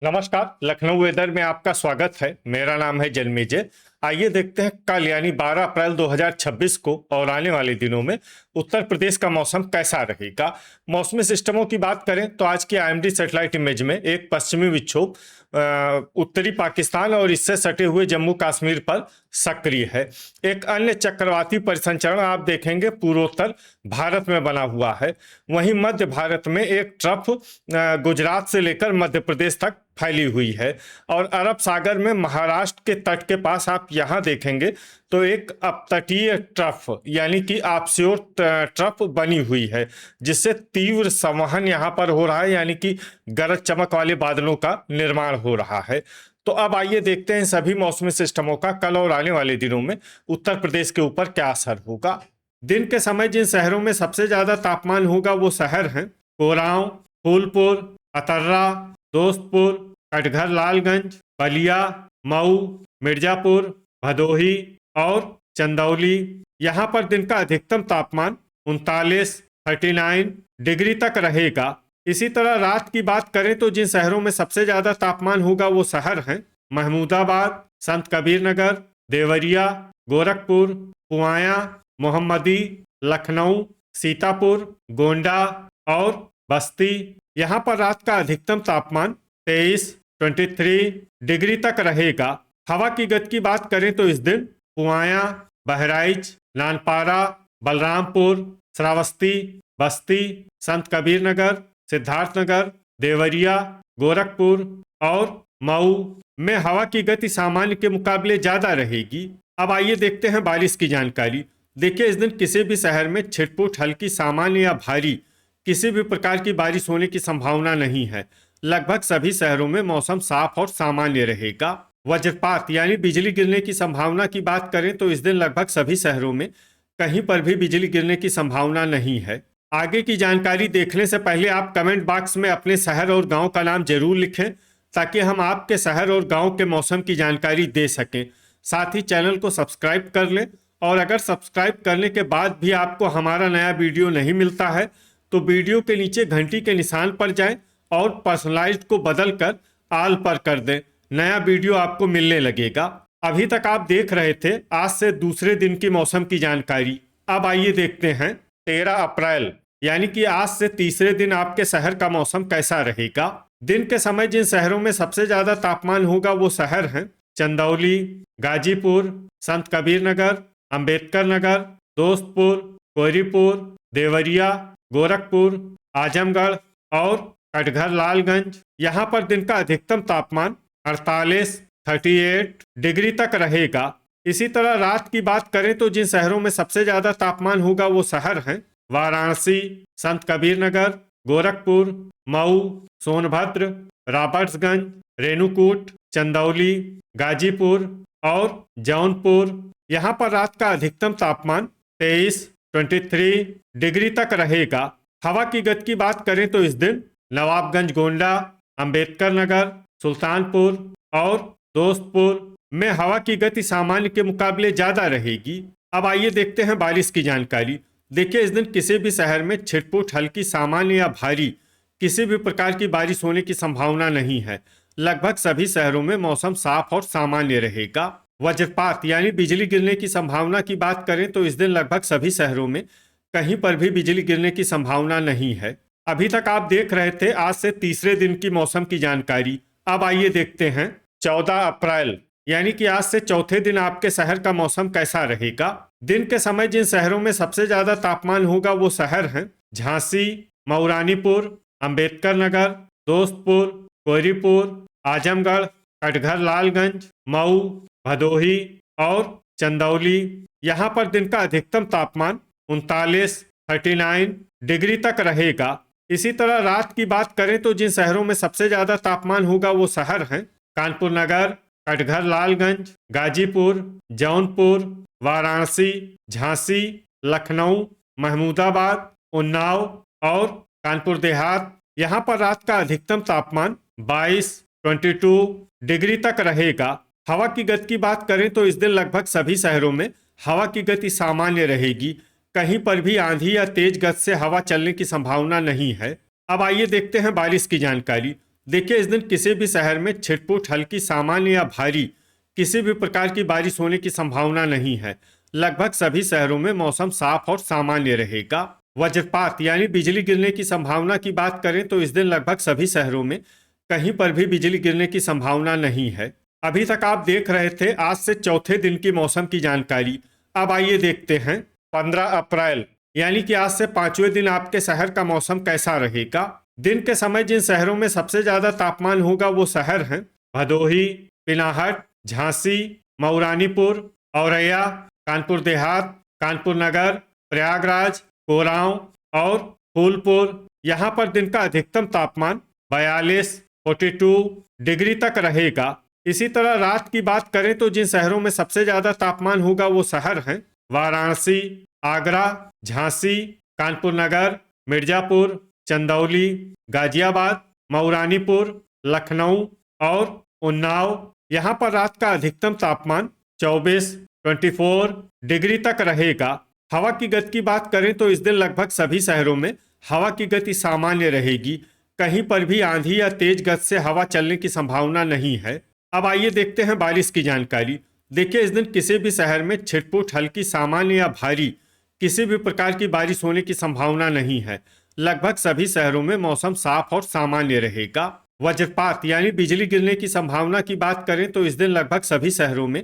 नमस्कार। लखनऊ वेदर में आपका स्वागत है। मेरा नाम है जन्मेजय। आइए देखते हैं कल यानी 12 अप्रैल 2026 को और आने वाले दिनों में उत्तर प्रदेश का मौसम कैसा रहेगा। मौसमी सिस्टमों की बात करें तो आज की आईएमडी सैटेलाइट इमेज में एक पश्चिमी विक्षोभ उत्तरी पाकिस्तान और इससे सटे हुए जम्मू कश्मीर पर सक्रिय है। एक अन्य चक्रवाती परिसंचरण आप देखेंगे पूर्वोत्तर भारत में बना हुआ है। वहीं मध्य भारत में एक ट्रफ गुजरात से लेकर मध्य प्रदेश तक फैली हुई है और अरब सागर में महाराष्ट्र के तट के पास आप यहाँ देखेंगे तो एक अपतटीय ट्रफ यानी कि ऑफशोर ट्रफ बनी हुई है, जिससे तीव्र संवहन यहाँ पर हो रहा है, यानी कि गरज चमक वाले बादलों का निर्माण हो रहा है। तो अब आइए देखते हैं सभी मौसमी सिस्टमों का कल और आने वाले दिनों में उत्तर प्रदेश के ऊपर क्या असर होगा। दिन के समय जिन शहरों में सबसे ज्यादा तापमान होगा वो शहर हैं कोरांव, फूलपुर, अतर्रा, दोस्तपुर, कटघर, लालगंज, बलिया, मऊ, मिर्जापुर, भदोही और चंदौली। यहाँ पर दिन का अधिकतम तापमान 39 डिग्री तक रहेगा। इसी तरह रात की बात करें तो जिन शहरों में सबसे ज्यादा तापमान होगा वो शहर हैं महमूदाबाद, संत कबीर नगर, देवरिया, गोरखपुर, पुआया, मोहम्मदी, लखनऊ, सीतापुर, गोंडा और बस्ती। यहाँ पर रात का अधिकतम तापमान 23 डिग्री तक रहेगा। हवा की गति की बात करें तो इस दिन पुआया, बहराइच, नानपारा, बलरामपुर, श्रावस्ती, बस्ती, संत कबीर नगर, सिद्धार्थनगर, देवरिया, गोरखपुर और मऊ में हवा की गति सामान्य के मुकाबले ज्यादा रहेगी। अब आइए देखते हैं बारिश की जानकारी। देखिए, इस दिन किसी भी शहर में छिटपुट, हल्की, सामान्य या भारी किसी भी प्रकार की बारिश होने की संभावना नहीं है। लगभग सभी शहरों में मौसम साफ और सामान्य रहेगा। वज्रपात यानी बिजली गिरने की संभावना की बात करें तो इस दिन लगभग सभी शहरों में कहीं पर भी बिजली गिरने की संभावना नहीं है। आगे की जानकारी देखने से पहले आप कमेंट बॉक्स में अपने शहर और गांव का नाम जरूर लिखें, ताकि हम आपके शहर और गांव के मौसम की जानकारी दे सकें। साथ ही चैनल को सब्सक्राइब कर लें, और अगर सब्सक्राइब करने के बाद भी आपको हमारा नया वीडियो नहीं मिलता है तो वीडियो के नीचे घंटी के निशान पर जाएं और पर्सनलाइज्ड को बदलकर ऑल पर कर दें। नया वीडियो आपको मिलने लगेगा। अभी तक आप देख रहे थे आज से दूसरे दिन की मौसम की जानकारी। अब आइए देखते हैं 13 अप्रैल यानी कि आज से तीसरे दिन आपके शहर का मौसम कैसा रहेगा। दिन के समय जिन शहरों में सबसे ज्यादा तापमान होगा वो शहर हैं चंदौली, गाजीपुर, संत कबीर नगर, अंबेडकर नगर, दोस्तपुर, कोहरीपुर, देवरिया, गोरखपुर, आजमगढ़ और कटघर, लालगंज। यहाँ पर दिन का अधिकतम तापमान 38 डिग्री तक रहेगा। इसी तरह रात की बात करें तो जिन शहरों में सबसे ज्यादा तापमान होगा वो शहर हैं वाराणसी, संत कबीर नगर, गोरखपुर, मऊ, सोनभद्र, रॉबर्ट्सगंज, रेणुकूट, चंदौली, गाजीपुर और जौनपुर। यहाँ पर रात का अधिकतम तापमान 23 डिग्री तक रहेगा। हवा की गति की बात करें तो इस दिन नवाबगंज, गोंडा, अंबेडकर नगर, सुल्तानपुर और दोस्तपुर में हवा की गति सामान्य के मुकाबले ज्यादा रहेगी। अब आइए देखते हैं बारिश की जानकारी। देखिए, इस दिन किसी भी शहर में छिटपुट, हल्की, सामान्य या भारी किसी भी प्रकार की बारिश होने की संभावना नहीं है। लगभग सभी शहरों में मौसम साफ और सामान्य रहेगा। वज्रपात यानी बिजली गिरने की संभावना की बात करें तो इस दिन लगभग सभी शहरों में कहीं पर भी बिजली गिरने की संभावना नहीं है। अभी तक आप देख रहे थे आज से तीसरे दिन की मौसम की जानकारी। अब आइए देखते हैं 14 अप्रैल यानी कि आज से चौथे दिन आपके शहर का मौसम कैसा रहेगा। दिन के समय जिन शहरों में सबसे ज्यादा तापमान होगा वो शहर हैं झांसी, मऊरानीपुर, अंबेडकर नगर, दोस्तपुर, कोहरीपुर, आजमगढ़, कटघर, लालगंज, मऊ, भदोही और चंदौली। यहाँ पर दिन का अधिकतम तापमान 39 डिग्री तक रहेगा। इसी तरह रात की बात करें तो जिन शहरों में सबसे ज्यादा तापमान होगा वो शहर हैं कानपुर नगर, कटघर, लालगंज, गाजीपुर, जौनपुर, वाराणसी, झांसी, लखनऊ, महमूदाबाद, उन्नाव और कानपुर देहात। यहाँ पर रात का अधिकतम तापमान 22 डिग्री तक रहेगा। हवा की गति की बात करें तो इस दिन लगभग सभी शहरों में हवा की गति सामान्य रहेगी। कहीं पर भी आंधी या तेज गति से हवा चलने की संभावना नहीं है। अब आइए देखते हैं बारिश की जानकारी। देखिए, इस दिन किसी भी शहर में छिटपुट हल्की सामान्य या भारी किसी भी प्रकार की बारिश होने की संभावना नहीं है। लगभग सभी शहरों में मौसम साफ और सामान्य रहेगा। वज्रपात यानी बिजली गिरने की संभावना की बात करें तो इस दिन लगभग सभी शहरों में कहीं पर भी बिजली गिरने की संभावना नहीं है। अभी तक आप देख रहे थे आज से चौथे दिन की मौसम की जानकारी। अब आइए देखते हैं 15 अप्रैल यानी कि आज से पांचवें दिन आपके शहर का मौसम कैसा रहेगा। दिन के समय जिन शहरों में सबसे ज्यादा तापमान होगा वो शहर हैं भदोही, पिनाहट, झांसी, मऊरानीपुर, औरैया, कानपुर देहात, कानपुर नगर, प्रयागराज, कोरांव और फूलपुर। यहाँ पर दिन का अधिकतम तापमान 42 डिग्री तक रहेगा। इसी तरह रात की बात करें तो जिन शहरों में सबसे ज्यादा तापमान होगा वो शहर हैं वाराणसी, आगरा, झांसी, कानपुर नगर, मिर्जापुर, चंदौली, गाजियाबाद, मऊरानीपुर, लखनऊ और उन्नाव। यहाँ पर रात का अधिकतम तापमान 24 डिग्री तक रहेगा। हवा की गति की बात करें तो इस दिन लगभग सभी शहरों में हवा की गति सामान्य रहेगी। कहीं पर भी आंधी या तेज गति से हवा चलने की संभावना नहीं है। अब आइए देखते हैं बारिश की जानकारी। देखिए, इस दिन किसी भी शहर में छिटपुट हल्की सामान्य या भारी किसी भी प्रकार की बारिश होने की संभावना नहीं है। लगभग सभी शहरों में मौसम साफ और सामान्य रहेगा। वज्रपात यानी बिजली गिरने की संभावना की बात करें तो इस दिन लगभग सभी शहरों में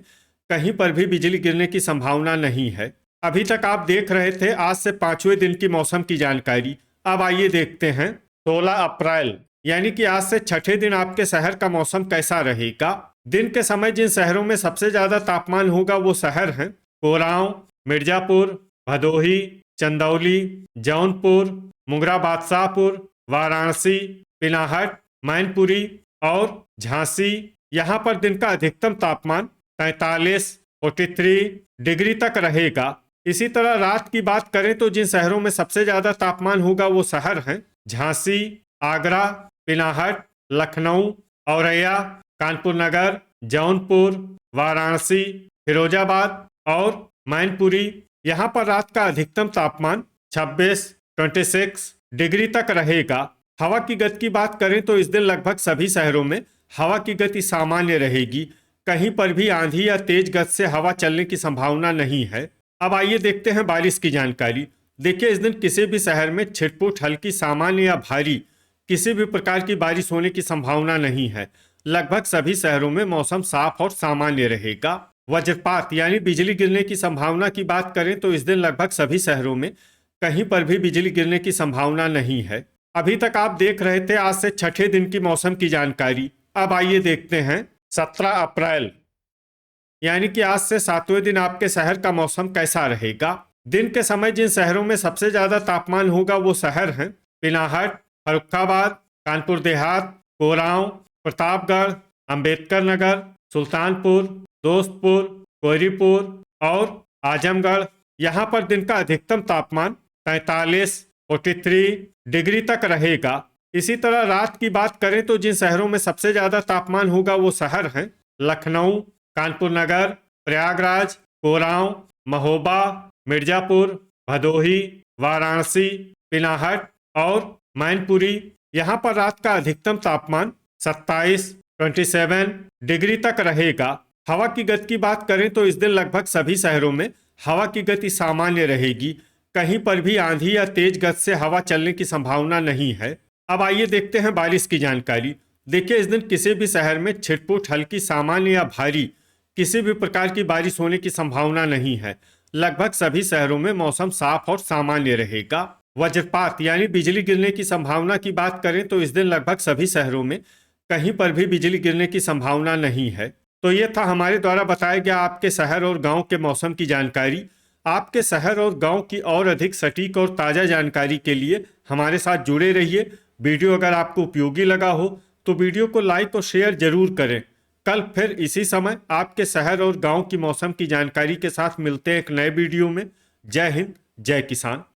कहीं पर भी बिजली गिरने की संभावना नहीं है। अभी तक आप देख रहे थे आज से पांचवें दिन की मौसम की जानकारी। अब आइए देखते हैं 16 अप्रैल यानी कि आज से छठे दिन आपके शहर का मौसम कैसा रहेगा। दिन के समय जिन शहरों में सबसे ज्यादा तापमान होगा वो शहर हैं कोरांव, मिर्जापुर, भदोही, चंदौली, जौनपुर, मुंगरा बादशाहपुर, वाराणसी, पिनाहट, मैनपुरी और झांसी। यहाँ पर दिन का अधिकतम तापमान 43 डिग्री तक रहेगा। इसी तरह रात की बात करें तो जिन शहरों में सबसे ज्यादा तापमान होगा वो शहर हैं झांसी, आगरा, पिनाहट, लखनऊ, औरैया, कानपुर नगर, जौनपुर, वाराणसी, फिरोजाबाद और मैनपुरी। यहाँ पर रात का अधिकतम तापमान 26 डिग्री तक रहेगा। हवा की गति की बात करें तो इस दिन लगभग सभी शहरों में हवा की गति सामान्य रहेगी। कहीं पर भी आंधी या तेज गति से हवा चलने की संभावना नहीं है। अब आइए देखते हैं बारिश की जानकारी। देखिए, इस दिन किसी भी शहर में छिटपुट हल्की सामान्य या भारी किसी भी प्रकार की बारिश होने की संभावना नहीं है। लगभग सभी शहरों में मौसम साफ और सामान्य रहेगा। वज्रपात यानी बिजली गिरने की संभावना की बात करें तो इस दिन लगभग सभी शहरों में कहीं पर भी बिजली गिरने की संभावना नहीं है। अभी तक आप देख रहे थे आज से छठे दिन की मौसम की जानकारी। अब आइए देखते हैं 17 अप्रैल यानी कि आज से सातवें दिन आपके शहर का मौसम कैसा रहेगा। दिन के समय जिन शहरों में सबसे ज्यादा तापमान होगा वो शहर हैं पिनाहट, फर्रुखाबाद, कानपुर देहात, कोरांव, प्रतापगढ़, अंबेडकर नगर, सुल्तानपुर, दोस्तपुर, कोयरीपुर और आजमगढ़। यहाँ पर दिन का अधिकतम तापमान 43 डिग्री तक रहेगा। इसी तरह रात की बात करें तो जिन शहरों में सबसे ज्यादा तापमान होगा वो शहर हैं लखनऊ, कानपुर नगर, प्रयागराज, कोरांव, महोबा, मिर्जापुर, भदोही, वाराणसी, पिनाहट और मैनपुरी। यहाँ पर रात का अधिकतम तापमान 27 डिग्री तक रहेगा। हवा की गति की बात करें तो इस दिन लगभग सभी शहरों में हवा की गति सामान्य रहेगी। कहीं पर भी आंधी या तेज गति से हवा चलने की संभावना नहीं है। अब आइए देखते हैं बारिश की जानकारी। देखिए, इस दिन किसी भी शहर में छिटपुट हल्की सामान्य या भारी किसी भी प्रकार की बारिश होने की संभावना नहीं है। लगभग सभी शहरों में मौसम साफ और सामान्य रहेगा। वज्रपात यानी बिजली गिरने की संभावना की बात करें तो इस दिन लगभग सभी शहरों में कहीं पर भी बिजली गिरने की संभावना नहीं है। तो ये था हमारे द्वारा बताया गया आपके शहर और गांव के मौसम की जानकारी। आपके शहर और गांव की और अधिक सटीक और ताज़ा जानकारी के लिए हमारे साथ जुड़े रहिए। वीडियो अगर आपको उपयोगी लगा हो तो वीडियो को लाइक और शेयर जरूर करें। कल फिर इसी समय आपके शहर और गांव की मौसम की जानकारी के साथ मिलते हैं एक नए वीडियो में। जय हिंद, जय किसान।